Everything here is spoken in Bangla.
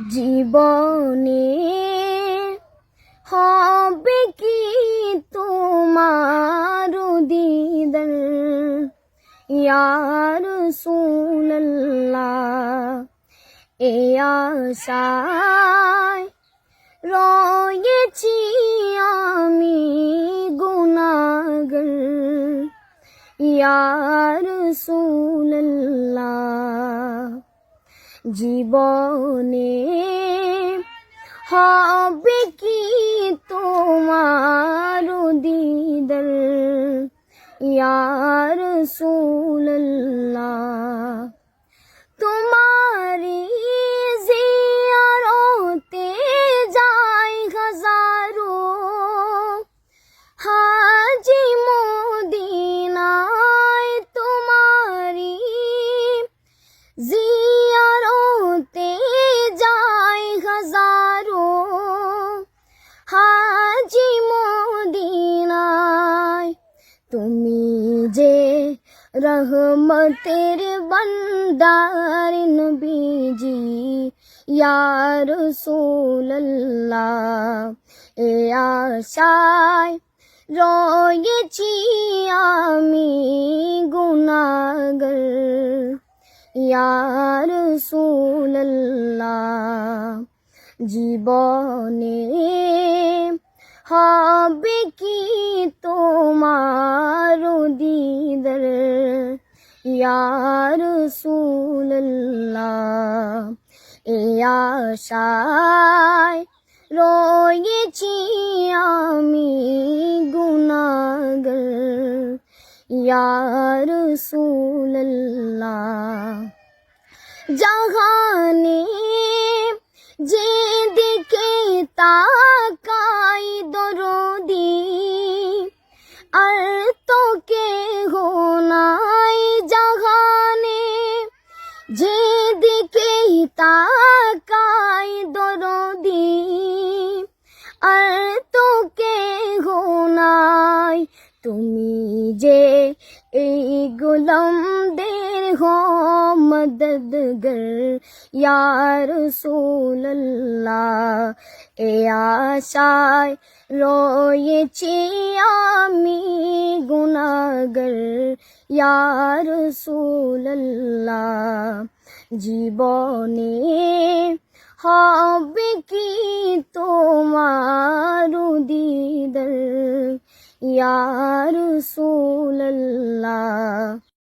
জীবনে হবে কি তোমার দিদার ইয়া রাসূলুল্লাহ, এ আশায় রয়েছি আমি গুনাহগার ইয়া রাসূলুল্লাহ। জীবনে হবে কি তোমার দিদার ইয়া রাসূলুল্লাহ। তোমারি জিয়ারতে যাই হাজারো হাজি মদিনায়, তোমারি জিয়ারতে যাই হাজারো হাজি মদিনায়। তুমি যে রহমতের বান্দার নবীজি ইয়া রাসূলুল্লাহ, এ আশায় রয়েছি আমি গুনাহগার ইয়া রাসূলুল্লাহ। জীবনে হবে কি তোমার দিদার ইয়া রাসূলুল্লাহ, এ আশায় রয়েছি আমি গুনাহগার ইয়া রাসূলুল্লাহ। জাহানে যেদিকে তাকাই দরদি আর তো কেহ নাই, জাহানে যেদিকে তাকাই দরদি আর তো কেহ নাই। তুমি যে এই গোলামদের হো মদদগার ইয়া রাসূলুল্লাহ, এ আশায় রয়েছি আমি গুনাহগার ইয়া রাসূলুল্লাহ। জীবনে হবে কি তোমার দিদার ইয়া রাসূলুল্লাহ।